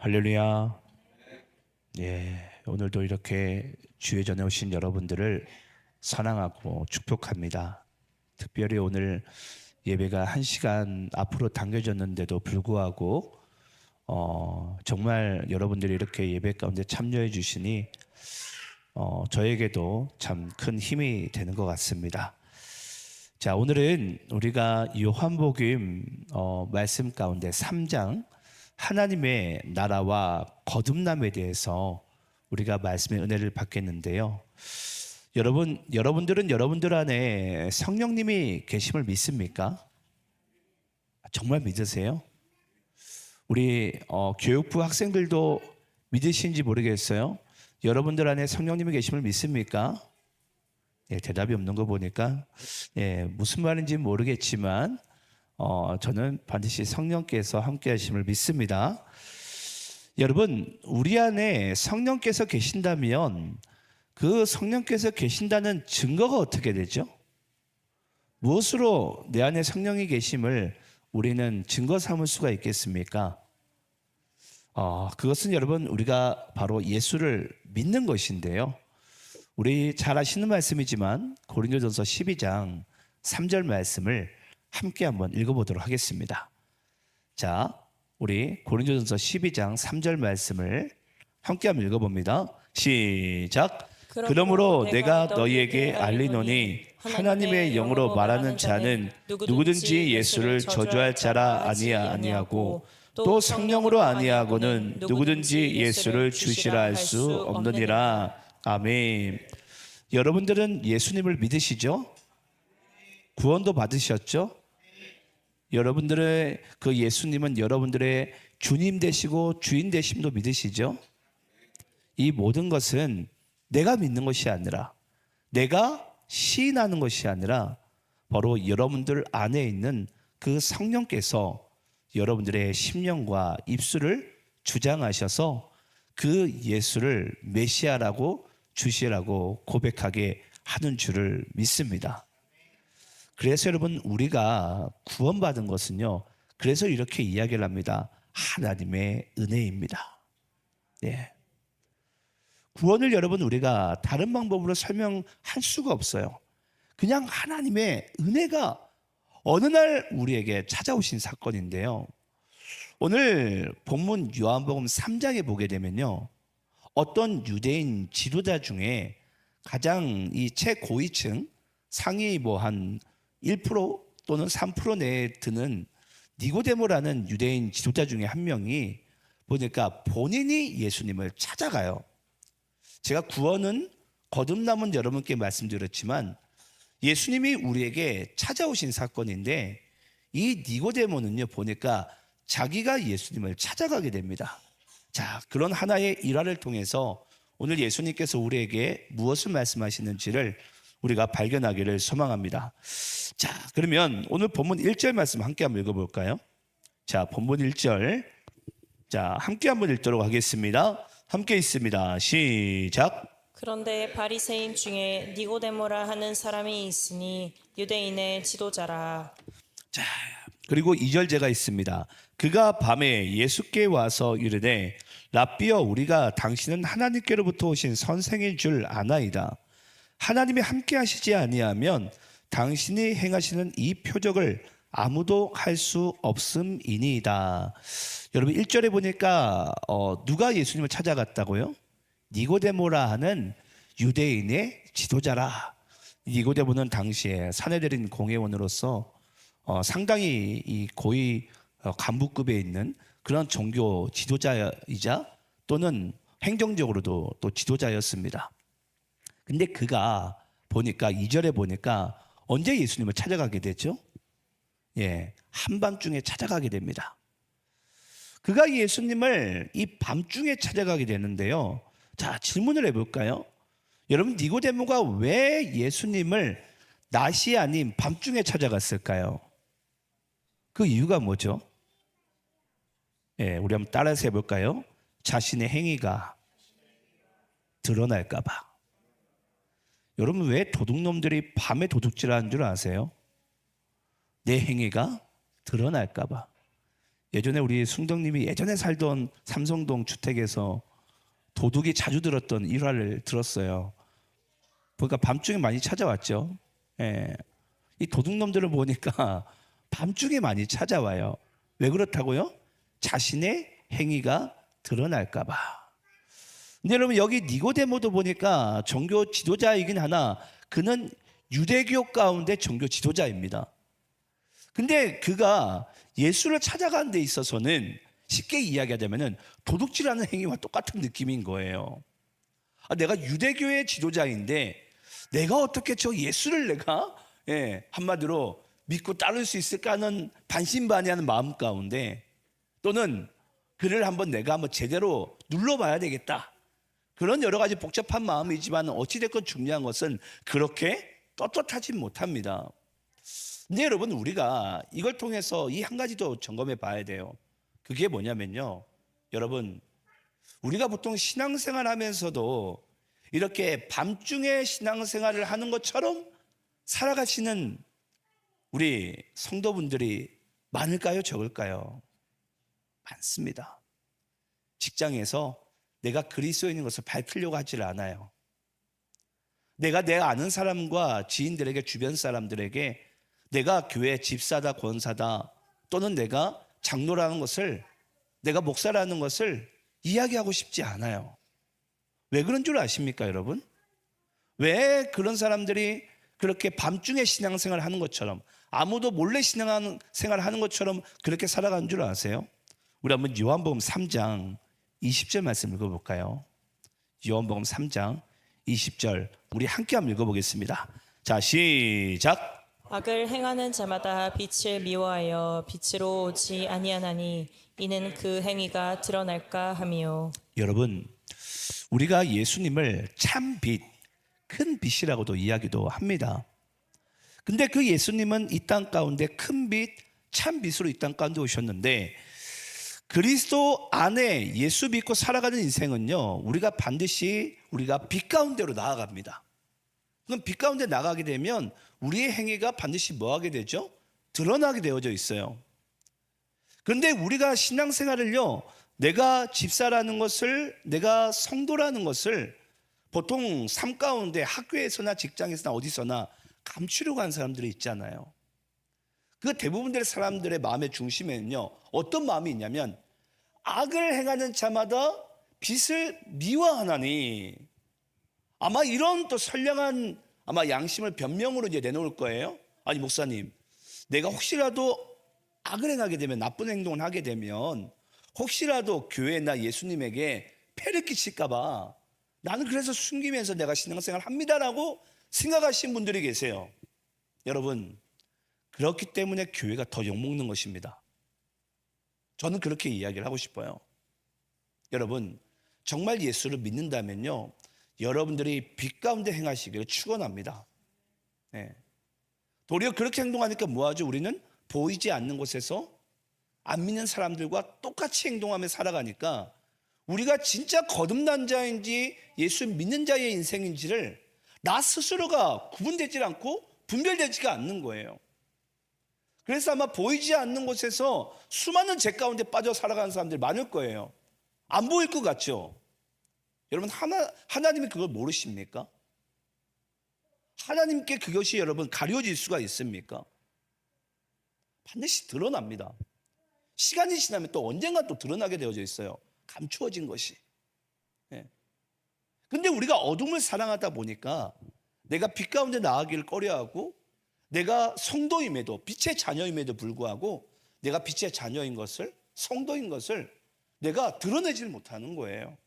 할렐루야. 예, 오늘도 이렇게 주의 전에 오신 여러분들을 사랑하고 축복합니다. 특별히 오늘 예배가 1시간 앞으로 당겨졌는데도 불구하고 정말 여러분들이 이렇게 예배 가운데 참여해 주시니 저에게도 참 큰 힘이 되는 것 같습니다. 자, 오늘은 우리가 요한복음 말씀 가운데 3장 하나님의 나라와 거듭남에 대해서 우리가 말씀의 은혜를 받겠는데요. 여러분들은 여러분들 안에 성령님이 계심을 믿습니까? 정말 믿으세요? 우리 교육부 학생들도 믿으신지 모르겠어요. 여러분들 안에 성령님이 계심을 믿습니까? 예, 대답이 없는 거 보니까 무슨 말인지 모르겠지만 저는 반드시 성령께서 함께 하심을 믿습니다. 여러분, 우리 안에 성령께서 계신다면 그 성령께서 계신다는 증거가 어떻게 되죠? 무엇으로 내 안에 성령이 계심을 우리는 증거 삼을 수가 있겠습니까? 그것은 여러분 우리가 바로 예수를 믿는 것인데요. 우리 잘 아시는 말씀이지만 고린도전서 12장 3절 말씀을 함께 한번 읽어보도록 하겠습니다. 자, 우리 고린도전서 12장 3절 말씀을 함께 한번 읽어봅니다. 시작. 그러므로 내가 너희에게 알리노니 하나님의 영으로 말하는 자는 누구든지 예수를 저주할 자라 아니하고 또 성령으로 아니하고는 누구든지 예수를 주시라 할 수 없느니라. 아멘. 여러분들은 예수님을 믿으시죠? 구원도 받으셨죠? 여러분들의 그 예수님은 여러분들의 주님 되시고 주인 되심도 믿으시죠? 이 모든 것은 내가 믿는 것이 아니라, 내가 시인하는 것이 아니라 바로 여러분들 안에 있는 그 성령께서 여러분들의 심령과 입술을 주장하셔서 그 예수를 메시아라고 주시라고 고백하게 하는 줄을 믿습니다. 그래서 여러분, 우리가 구원받은 것은요, 그래서 이렇게 이야기를 합니다. 하나님의 은혜입니다. 네. 구원을 여러분 우리가 다른 방법으로 설명할 수가 없어요. 그냥 하나님의 은혜가 어느 날 우리에게 찾아오신 사건인데요. 오늘 본문 요한복음 3장에 보게 되면요, 어떤 유대인 지도자 중에 가장 이 최고위층 상위 한 1% 또는 3% 내에 드는 니고데모라는 유대인 지도자 중에 한 명이 보니까 본인이 예수님을 찾아가요. 제가 구원은 거듭남은 여러분께 말씀드렸지만 예수님이 우리에게 찾아오신 사건인데, 이 니고데모는요 보니까 자기가 예수님을 찾아가게 됩니다. 자, 그런 하나의 일화를 통해서 오늘 예수님께서 우리에게 무엇을 말씀하시는지를 우리가 발견하기를 소망합니다. 자, 그러면 오늘 본문 1절 말씀 함께 한번 읽어볼까요? 자, 본문 1절, 자, 함께 한번 읽도록 하겠습니다. 함께 있습니다. 시작. 그런데 바리새인 중에 니고데모라 하는 사람이 있으니 유대인의 지도자라. 자, 그리고 2절 제가 있습니다. 그가 밤에 예수께 와서 이르되 랍비여, 우리가 당신은 하나님께로부터 오신 선생인 줄 아나이다. 하나님이 함께 하시지 아니하면 당신이 행하시는 이 표적을 아무도 할 수 없음이니이다. 여러분 1절에 보니까 누가 예수님을 찾아갔다고요? 니고데모라 하는 유대인의 지도자라. 니고데모는 당시에 사내들인 공회원으로서 상당히 이 고위 간부급에 있는 그런 종교 지도자이자 또는 행정적으로도 또 지도자였습니다. 근데 그가 보니까 2절에 보니까 언제 예수님을 찾아가게 되죠? 예, 한밤중에 찾아가게 됩니다. 그가 예수님을 이 밤중에 찾아가게 되는데요. 자, 질문을 해볼까요? 여러분, 니고데모가 왜 예수님을 낮이 아닌 밤중에 찾아갔을까요? 그 이유가 뭐죠? 예, 우리 한번 따라서 해볼까요? 자신의 행위가 드러날까 봐. 여러분, 왜 도둑놈들이 밤에 도둑질하는 줄 아세요? 내 행위가 드러날까 봐. 예전에 우리 순덕님이 예전에 살던 삼성동 주택에서 도둑이 자주 들었던 일화를 들었어요. 보니까 밤중에 많이 찾아왔죠. 예. 이 도둑놈들을 보니까 밤중에 많이 찾아와요. 왜 그렇다고요? 자신의 행위가 드러날까 봐. 근데 여러분 여기 니고데모도 보니까 종교 지도자이긴 하나 그는 유대교 가운데 종교 지도자입니다. 근데 그가 예수를 찾아가는 데 있어서는 쉽게 이야기하자면은 도둑질하는 행위와 똑같은 느낌인 거예요. 내가 유대교의 지도자인데 내가 어떻게 저 예수를 내가 한마디로 믿고 따를 수 있을까 하는 반신반의하는 마음 가운데 또는 그를 내가 한번 제대로 눌러봐야 되겠다. 그런 여러 가지 복잡한 마음이지만 어찌됐건 중요한 것은 그렇게 떳떳하지 못합니다. 근데 여러분 우리가 이걸 통해서 이 한 가지도 점검해 봐야 돼요. 그게 뭐냐면요. 여러분 우리가 보통 신앙생활 하면서도 이렇게 밤중에 신앙생활을 하는 것처럼 살아가시는 우리 성도분들이 많을까요? 적을까요? 많습니다. 직장에서 내가 그리스도인인 것을 밝히려고 하질 않아요. 내가 아는 사람과 지인들에게 주변 사람들에게 내가 교회 집사다 권사다 또는 내가 장로라는 것을 내가 목사라는 것을 이야기하고 싶지 않아요. 왜 그런 줄 아십니까 여러분? 왜 그런 사람들이 그렇게 밤중에 신앙생활을 하는 것처럼 아무도 몰래 신앙생활을 하는 것처럼 그렇게 살아가는 줄 아세요? 우리 한번 요한복음 3장 20절 말씀 읽어볼까요? 요한복음 3장 20절 우리 함께 한번 읽어보겠습니다. 자 시작. 악을 행하는 자마다 빛을 미워하여 빛으로 오지 아니하나니 이는 그 행위가 드러날까 함이요. 여러분 우리가 예수님을 참 빛, 큰 빛이라고도 이야기도 합니다. 근데 그 예수님은 이 땅 가운데 큰 빛, 참 빛으로 이 땅 가운데 오셨는데 그리스도 안에 예수 믿고 살아가는 인생은요 우리가 반드시 우리가 빛 가운데로 나아갑니다. 그럼 빛 가운데 나가게 되면 우리의 행위가 반드시 뭐하게 되죠? 드러나게 되어져 있어요. 그런데 우리가 신앙생활을요 내가 집사라는 것을 내가 성도라는 것을 보통 삶 가운데 학교에서나 직장에서나 어디서나 감추려고 하는 사람들이 있잖아요. 그 대부분의 사람들의 마음의 중심에는요 어떤 마음이 있냐면 악을 행하는 자마다 빛을 미워하나니 아마 이런 또 선량한 아마 양심을 변명으로 이제 내놓을 거예요. 아니 목사님 내가 혹시라도 악을 행하게 되면 나쁜 행동을 하게 되면 혹시라도 교회나 예수님에게 폐를 끼칠까 봐 나는 그래서 숨기면서 내가 신앙생활을 합니다라고 생각하시는 분들이 계세요. 여러분 그렇기 때문에 교회가 더 욕먹는 것입니다. 저는 그렇게 이야기를 하고 싶어요. 여러분 정말 예수를 믿는다면요 여러분들이 빛 가운데 행하시기를 축원합니다. 도리어 그렇게 행동하니까 뭐하죠? 우리는 보이지 않는 곳에서 안 믿는 사람들과 똑같이 행동하며 살아가니까 우리가 진짜 거듭난 자인지 예수 믿는 자의 인생인지를 나 스스로가 구분되지 않고 분별되지가 않는 거예요. 그래서 아마 보이지 않는 곳에서 수많은 죄 가운데 빠져 살아가는 사람들이 많을 거예요. 안 보일 것 같죠? 여러분 하나님이 그걸 모르십니까? 하나님께 그것이 여러분 가려질 수가 있습니까? 반드시 드러납니다. 시간이 지나면 또 언젠가 또 드러나게 되어져 있어요. 감추어진 것이. 근데 우리가 어둠을 사랑하다 보니까 내가 빛 가운데 나가기를 꺼려하고 내가 성도임에도 빛의 자녀임에도 불구하고 내가 빛의 자녀인 것을 성도인 것을 내가 드러내질 못하는 거예요.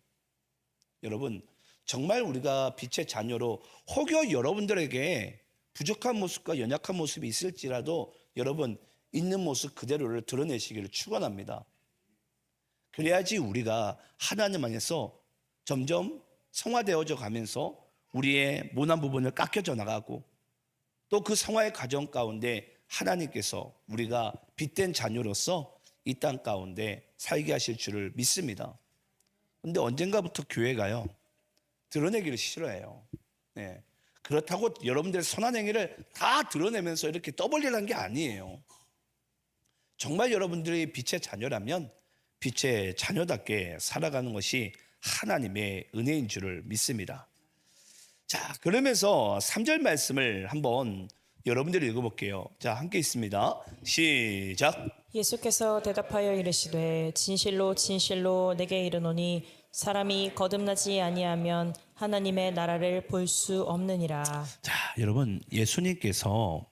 여러분 정말 우리가 빛의 자녀로 혹여 여러분들에게 부족한 모습과 연약한 모습이 있을지라도 여러분 있는 모습 그대로를 드러내시기를 축원합니다. 그래야지 우리가 하나님 안에서 점점 성화되어져 가면서 우리의 모난 부분을 깎여져 나가고 또 그 성화의 과정 가운데 하나님께서 우리가 빛된 자녀로서 이 땅 가운데 살게 하실 줄을 믿습니다. 그런데 언젠가부터 교회가요 드러내기를 싫어해요. 그렇다고 여러분들의 선한 행위를 다 드러내면서 이렇게 떠벌리라는 게 아니에요. 정말 여러분들이 빛의 자녀라면 빛의 자녀답게 살아가는 것이 하나님의 은혜인 줄을 믿습니다. 자, 그러면서 3절 말씀을 한번 여러분들이 읽어볼게요. 자, 함께 있습니다. 시작. 예수께서 대답하여 이르시되 진실로 진실로 내게 이르노니 사람이 거듭나지 아니하면 하나님의 나라를 볼 수 없느니라. 자, 여러분, 예수님께서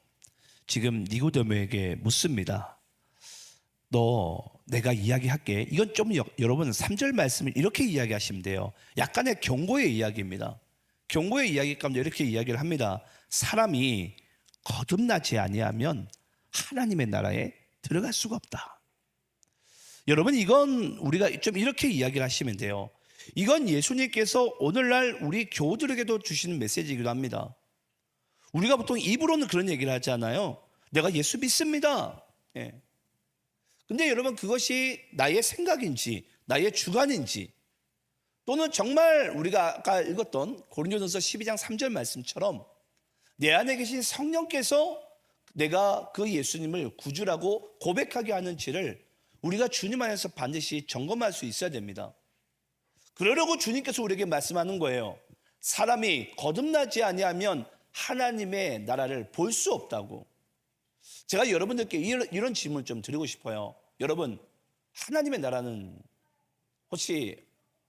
지금 니고데모에게 묻습니다. 너 내가 이야기할게. 이건 좀 여러분 3절 말씀을 이렇게 이야기하시면 돼요. 약간의 경고의 이야기입니다. 경고의 이야기 가운데 이렇게 이야기를 합니다. 사람이 거듭나지 아니하면 하나님의 나라에 들어갈 수가 없다. 여러분, 이건 우리가 좀 이렇게 이야기를 하시면 돼요. 이건 예수님께서 오늘날 우리 교우들에게도 주시는 메시지이기도 합니다. 우리가 보통 입으로는 그런 얘기를 하잖아요. 내가 예수 믿습니다. 예. 근데 여러분, 그것이 나의 생각인지 나의 주관인지, 또는 정말 우리가 아까 읽었던 고린도전서 12장 3절 말씀처럼 내 안에 계신 성령께서 내가 그 예수님을 구주라고 고백하게 하는지를 우리가 주님 안에서 반드시 점검할 수 있어야 됩니다. 그러려고 주님께서 우리에게 말씀하는 거예요. 사람이 거듭나지 아니하면 하나님의 나라를 볼 수 없다고. 제가 여러분들께 이런 질문을 좀 드리고 싶어요. 여러분, 하나님의 나라는 혹시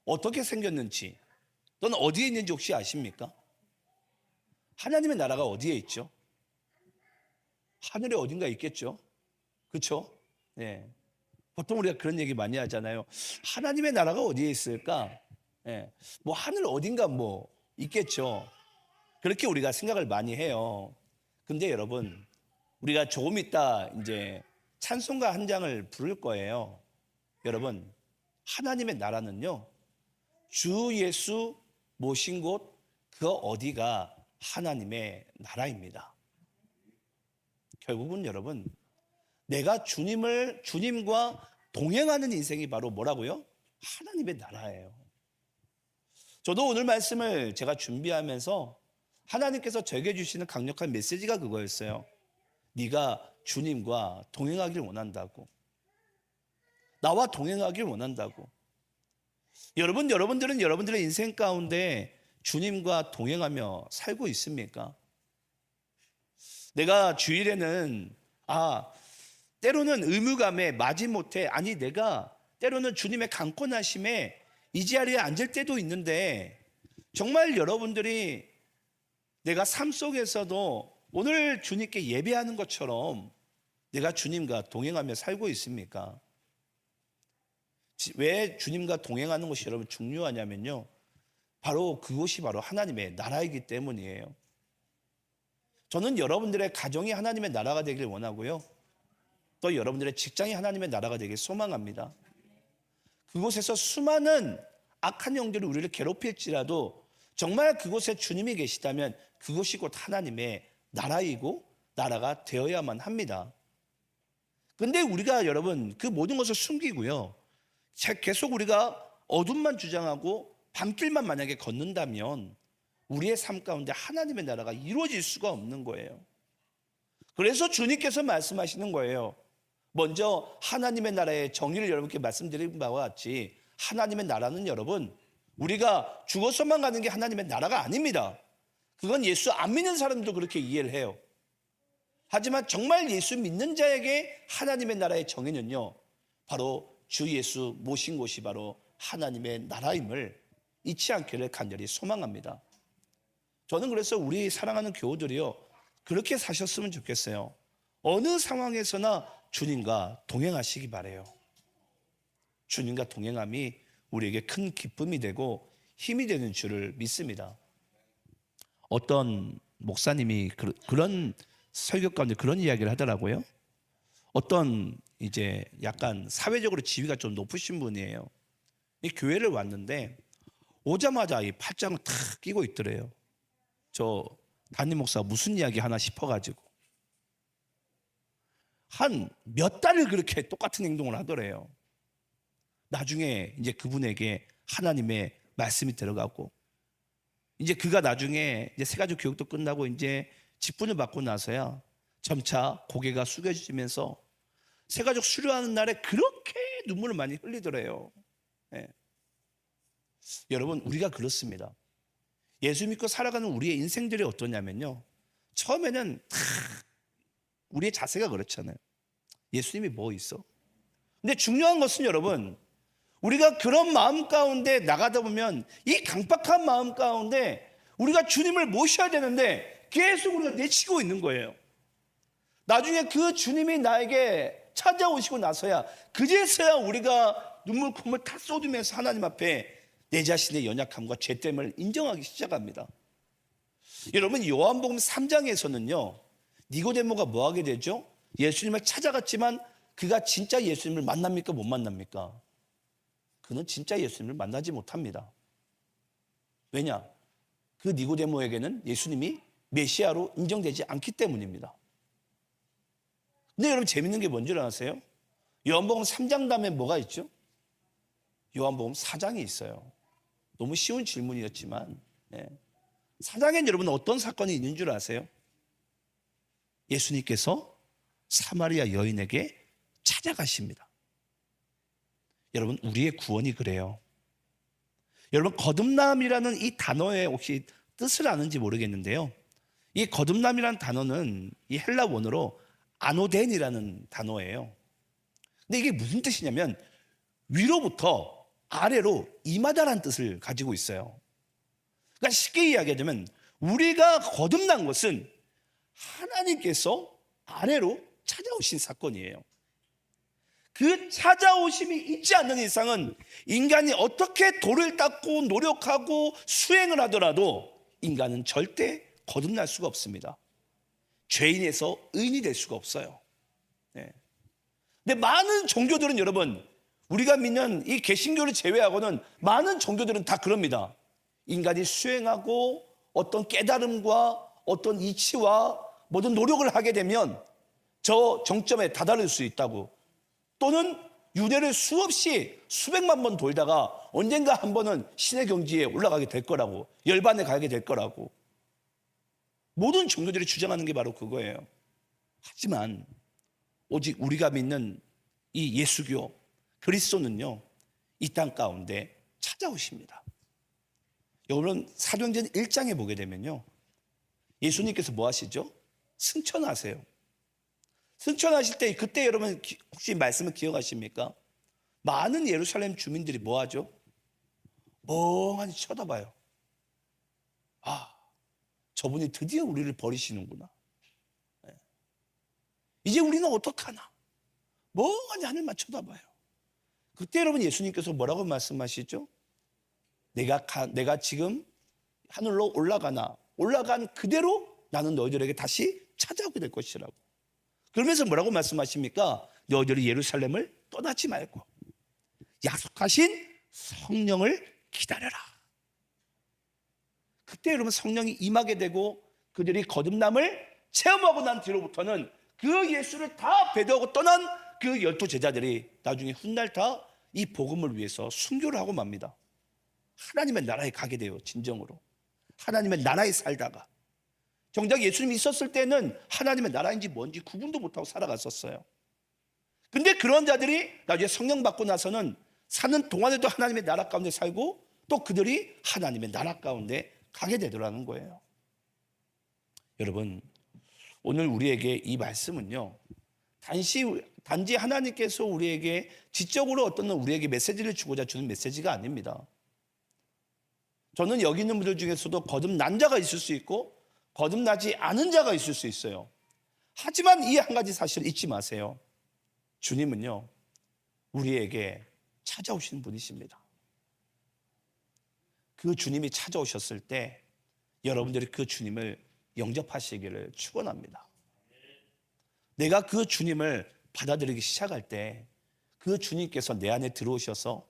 어떻게 생겼는지, 또는 어디에 있는지 혹시 아십니까? 하나님의 나라가 어디에 있죠? 하늘에 어딘가 있겠죠? 그렇죠? 예. 보통 우리가 그런 얘기 많이 하잖아요. 하나님의 나라가 어디에 있을까? 예. 뭐 하늘 어딘가 뭐 있겠죠. 그렇게 우리가 생각을 많이 해요. 근데 여러분, 우리가 조금 있다 이제 찬송가 한 장을 부를 거예요. 여러분, 하나님의 나라는요, 주 예수 모신 곳 그 어디가 하나님의 나라입니다. 결국은 여러분, 내가 주님과 동행하는 인생이 바로 뭐라고요? 하나님의 나라예요. 저도 오늘 말씀을 제가 준비하면서 하나님께서 저에게 주시는 강력한 메시지가 그거였어요. 네가 주님과 동행하길 원한다고. 나와 동행하길 원한다고. 여러분들은 여러분들의 인생 가운데 주님과 동행하며 살고 있습니까? 내가 주일에는 때로는 의무감에 마지못해, 내가 때로는 주님의 강권하심에 이 자리에 앉을 때도 있는데, 정말 여러분들이 내가 삶 속에서도 오늘 주님께 예배하는 것처럼 내가 주님과 동행하며 살고 있습니까? 왜 주님과 동행하는 것이 여러분 중요하냐면요, 바로 그것이 바로 하나님의 나라이기 때문이에요. 저는 여러분들의 가정이 하나님의 나라가 되길 원하고요, 또 여러분들의 직장이 하나님의 나라가 되길 소망합니다. 그곳에서 수많은 악한 영들이 우리를 괴롭힐지라도 정말 그곳에 주님이 계시다면 그곳이 곧 하나님의 나라이고 나라가 되어야만 합니다. 근데 우리가 여러분 그 모든 것을 숨기고요, 계속 우리가 어둠만 주장하고 밤길만 만약에 걷는다면 우리의 삶 가운데 하나님의 나라가 이루어질 수가 없는 거예요. 그래서 주님께서 말씀하시는 거예요. 먼저 하나님의 나라의 정의를 여러분께 말씀드린 바와 같이, 하나님의 나라는 여러분, 우리가 죽어서만 가는 게 하나님의 나라가 아닙니다. 그건 예수 안 믿는 사람들도 그렇게 이해를 해요. 하지만 정말 예수 믿는 자에게 하나님의 나라의 정의는요, 바로 주 예수 모신 곳이 바로 하나님의 나라임을 잊지 않기를 간절히 소망합니다. 저는 그래서 우리 사랑하는 교우들이요, 그렇게 사셨으면 좋겠어요. 어느 상황에서나 주님과 동행하시기 바라요. 주님과 동행함이 우리에게 큰 기쁨이 되고 힘이 되는 줄을 믿습니다. 어떤 목사님이 그런 설교 가운데 그런 이야기를 하더라고요. 어떤 이제 약간 사회적으로 지위가 좀 높으신 분이에요. 이 교회를 왔는데 오자마자 이 팔짱을 탁 끼고 있더래요. 저 담임 목사가 무슨 이야기 하나 싶어가지고 한 몇 달을 그렇게 똑같은 행동을 하더래요. 나중에 이제 그분에게 하나님의 말씀이 들어가고, 이제 그가 나중에 이제 새가족 교육도 끝나고 이제 직분을 받고 나서야 점차 고개가 숙여지면서 새가족 수료하는 날에 그렇게 눈물을 많이 흘리더래요. 예. 여러분, 우리가 그렇습니다. 예수 믿고 살아가는 우리의 인생들이 어떠냐면요, 처음에는 다 우리의 자세가 그렇잖아요. 예수님이 뭐 있어? 근데 중요한 것은 여러분, 우리가 그런 마음 가운데 나가다 보면 이 강박한 마음 가운데 우리가 주님을 모셔야 되는데 계속 우리가 내치고 있는 거예요. 나중에 그 주님이 나에게 찾아오시고 나서야, 그제서야 우리가 눈물 콧물 다 쏟으면서 하나님 앞에 내 자신의 연약함과 죄됨을 인정하기 시작합니다. 여러분, 요한복음 3장에서는요 니고데모가 뭐 하게 되죠? 예수님을 찾아갔지만 그가 진짜 예수님을 만납니까? 못 만납니까? 그는 진짜 예수님을 만나지 못합니다. 왜냐? 그 니고데모에게는 예수님이 메시아로 인정되지 않기 때문입니다. 근데 여러분, 재밌는 게 뭔지 아세요? 요한복음 3장 다음에 뭐가 있죠? 요한복음 4장이 있어요. 너무 쉬운 질문이었지만 4장엔 여러분 어떤 사건이 있는 줄 아세요? 예수님께서 사마리아 여인에게 찾아가십니다. 여러분, 우리의 구원이 그래요. 여러분, 거듭남이라는 이 단어의 혹시 뜻을 아는지 모르겠는데요, 이 거듭남이라는 단어는 이 헬라 원어로 아노덴이라는 단어예요. 근데 이게 무슨 뜻이냐면 위로부터 아래로 임하다라는 뜻을 가지고 있어요. 그러니까 쉽게 이야기하자면 우리가 거듭난 것은 하나님께서 아래로 찾아오신 사건이에요. 그 찾아오심이 있지 않는 이상은 인간이 어떻게 돌을 닦고 노력하고 수행을 하더라도 인간은 절대 거듭날 수가 없습니다. 죄인에서 의인이 될 수가 없어요. 근데 많은 종교들은 여러분, 우리가 믿는 이 개신교를 제외하고는 많은 종교들은 다 그럽니다. 인간이 수행하고 어떤 깨달음과 어떤 이치와 모든 노력을 하게 되면 저 정점에 다다를 수 있다고, 또는 윤회를 수없이 수백만 번 돌다가 언젠가 한 번은 신의 경지에 올라가게 될 거라고, 열반에 가게 될 거라고 모든 종교들이 주장하는 게 바로 그거예요. 하지만 오직 우리가 믿는 이 예수교 그리스도는요, 이 땅 가운데 찾아오십니다. 여러분, 사도행전 1장에 보게 되면요, 예수님께서 뭐 하시죠? 승천하세요. 승천하실 때 그때 여러분 혹시 말씀을 기억하십니까? 많은 예루살렘 주민들이 뭐 하죠? 멍하니 쳐다봐요. 아, 저분이 드디어 우리를 버리시는구나. 이제 우리는 어떡하나? 멍하니 하늘만 쳐다봐요. 그때 여러분 예수님께서 뭐라고 말씀하시죠? 내가 지금 하늘로 올라간 그대로 나는 너희들에게 다시 찾아오게 될 것이라고. 그러면서 뭐라고 말씀하십니까? 너희들이 예루살렘을 떠나지 말고 약속하신 성령을 기다려라. 그때 여러분 성령이 임하게 되고 그들이 거듭남을 체험하고 난 뒤로부터는 그 예수를 다 배도하고 떠난 그 12 제자들이 나중에 훗날 다 이 복음을 위해서 순교를 하고 맙니다. 하나님의 나라에 가게 돼요. 진정으로 하나님의 나라에 살다가, 정작 예수님이 있었을 때는 하나님의 나라인지 뭔지 구분도 못하고 살아갔었어요. 근데 그런 자들이 나중에 성령 받고 나서는 사는 동안에도 하나님의 나라 가운데 살고 또 그들이 하나님의 나라 가운데 가게 되더라는 거예요. 여러분, 오늘 우리에게 이 말씀은요, 단지 하나님께서 우리에게 지적으로 어떤 우리에게 메시지를 주고자 주는 메시지가 아닙니다. 저는 여기 있는 분들 중에서도 거듭난 자가 있을 수 있고 거듭나지 않은 자가 있을 수 있어요. 하지만 이 한 가지 사실 잊지 마세요. 주님은요, 우리에게 찾아오시는 분이십니다. 그 주님이 찾아오셨을 때 여러분들이 그 주님을 영접하시기를 축원합니다. 내가 그 주님을 받아들이기 시작할 때 그 주님께서 내 안에 들어오셔서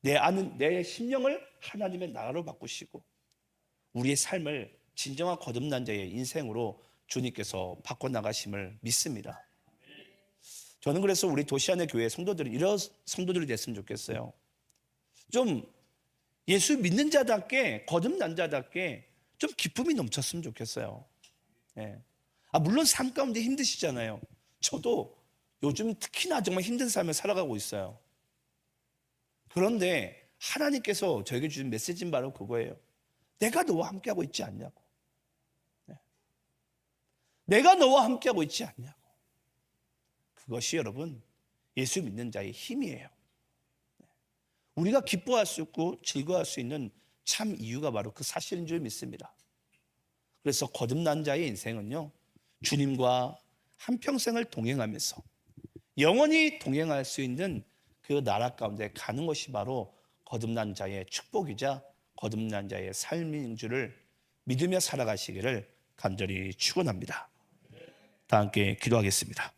내 심령을 하나님의 나라로 바꾸시고 우리의 삶을 진정한 거듭난 자의 인생으로 주님께서 바꿔나가심을 믿습니다. 저는 그래서 우리 도시안의 교회 성도들이 이런 성도들이 됐으면 좋겠어요. 좀 예수 믿는 자답게, 거듭난 자답게 좀 기쁨이 넘쳤으면 좋겠어요. 물론 삶 가운데 힘드시잖아요. 저도 요즘 특히나 정말 힘든 삶을 살아가고 있어요. 그런데 하나님께서 저에게 주신 메시지는 바로 그거예요. 내가 너와 함께하고 있지 않냐고. 내가 너와 함께하고 있지 않냐고. 그것이 여러분 예수 믿는 자의 힘이에요. 우리가 기뻐할 수 있고 즐거워할 수 있는 참 이유가 바로 그 사실인 줄 믿습니다. 그래서 거듭난 자의 인생은요, 주님과 한평생을 동행하면서 영원히 동행할 수 있는 그 나라 가운데 가는 것이 바로 거듭난 자의 축복이자 거듭난 자의 삶인 줄을 믿으며 살아가시기를 간절히 축원합니다. 다 함께 기도하겠습니다.